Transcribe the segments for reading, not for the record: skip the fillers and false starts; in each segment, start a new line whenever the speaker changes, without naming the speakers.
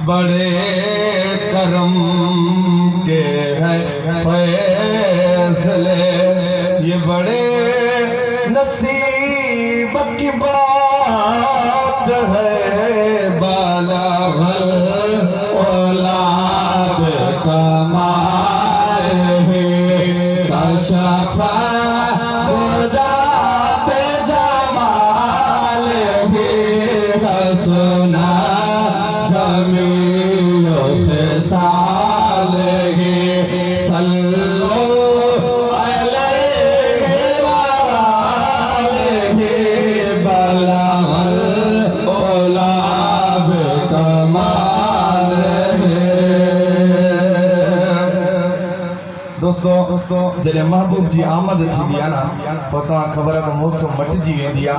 बड़े करम के है फैसले, ये बड़े नसीब की बात है। बालागल औलाद कमाल है, कशफा खुदा पे जमाल है, हसना दोस्तों जॾहिं महबूब जी आमद थींदी आहे न पोइ तव्हां ख़बर आहे त मौसम मटिजी वेंदी आहे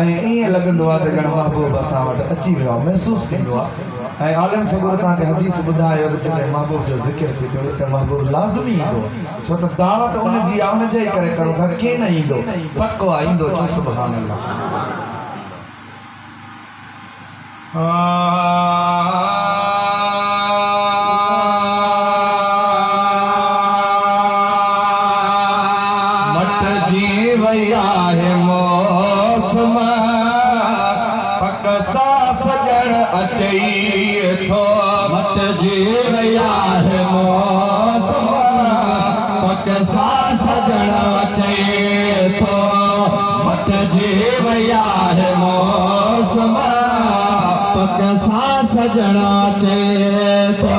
ऐं ईअं लॻंदो आहे त ॼण महबूब असां वटि अची वियो आहे, महसूसु थींदो आहे। ऐं आलम सगुर तव्हांखे हदीस ॿुधायो त जॾहिं महबूब जो ज़िक्र थी पियो त महबूब लाज़मी ईंदो, छो त दावत उनजी आहे, उनजे ई करे करो था। कीअं न ईंदो, पको आहे ईंदो। सुभान अल्लाह। मौसम पक सा सजण अचई थो, मट जी वया है मौसम पक सा सजण अचई थो, मट जी वया है मौसम पक सा सजण अचई थो।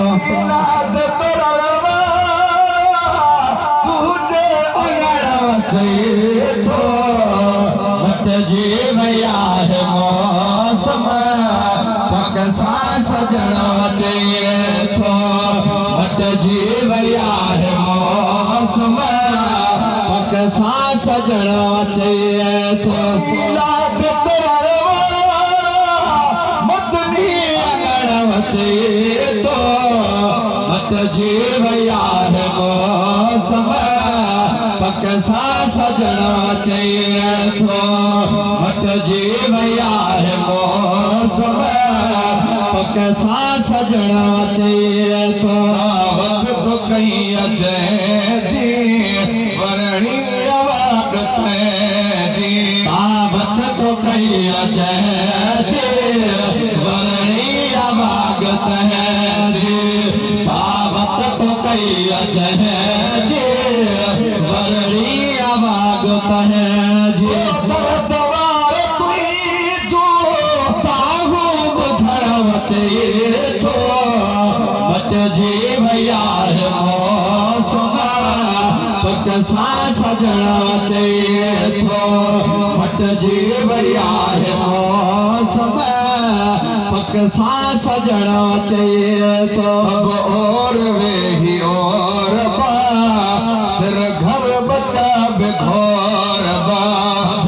जी वया है मौसम पक सा सजण अचे थो, मट जी वया है मौसम पक सा सजण अचे थो। मदनी अगण अचे थो, मट जी वया है मौसम पक सा सजण अचे थो, मट जी वया है मौसम पक सा सजण अचे थो। दावत तो कई अचे जी वरणी अवागत जी, दावत तो कई अचे जी वरणी अवागत है जी, दावत तो कई अचे जी वरणी अवागत है जी। मट जी वया है मौसम पक सा सजण अचे थो, मट जी वया है मौसम पक सा सजण अचे थो। और वेही और बा सिर घर बचा बेघोर बा,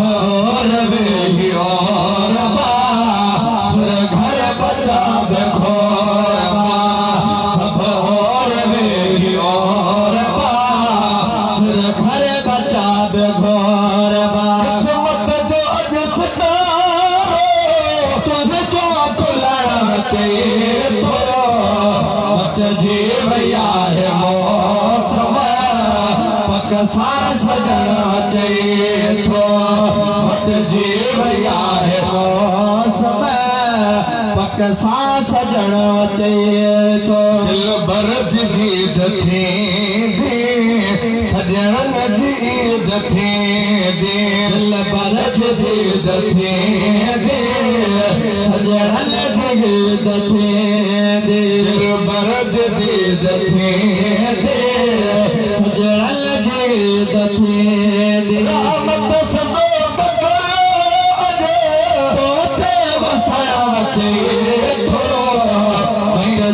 और वेही और बा सिर घर बचा बेघोर बा, सब और वेही और बा सिर घर बचा बेघोर बा। किस्मत जो अज सितारो तुझ जो खुलण अचे थो, मट जी वया है मौसम पक सा सजण अचे थो, मट जी वया है मौसम पक सा सजण अचे थो। दिल भर जी ईद थींदी सजणन जी ईद थींदी, दिल भर जी ईद थींदी सजणन जी ईद थींदी। दे बरज दे दथे दे सजल जे दथे दे रामत सदो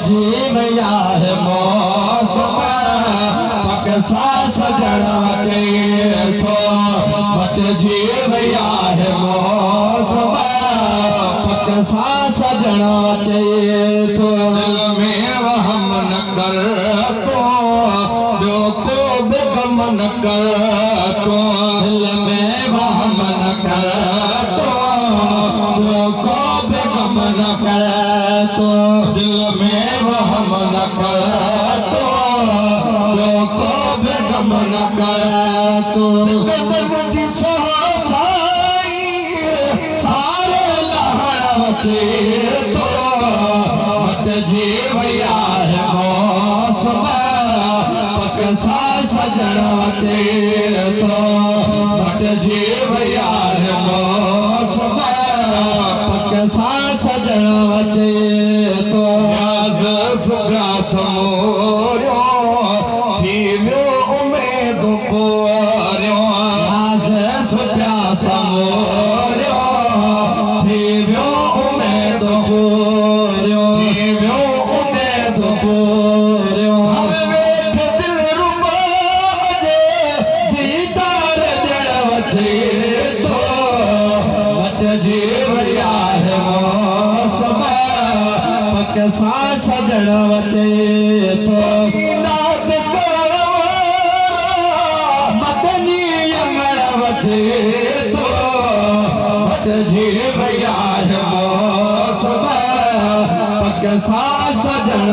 जीव यार मौसम पकसा सजण अचे थो मत जीव यार मौसम पकसा सजण अचे थो दिल में वहम न कर तो ॿियो को बि गम न कर तो दिल में वहम न कर तो ॿियो को बि गम न कर तो दिल में वहम न कर तो ॿियो को बि गम न कर तो जी साई सारे लहण अचे तो मत जीव यार मौसम पकसा सजण अचे तो मत जीव यार मौसम पकसा सजण अचे तो सुगा समोरियो थी वियो उमेद पोरियो सुगा समोरियो थी वियो उमेद पोरियो थी वियो उमेद पोरियो वेठ दिल रुबो जे दीदार ॾियण वठे थो मत जीव यार मौसम पकसा सजण अचे थो नाद मदनी अमर वठे थो मत जीव यार मौसम पकसा सजण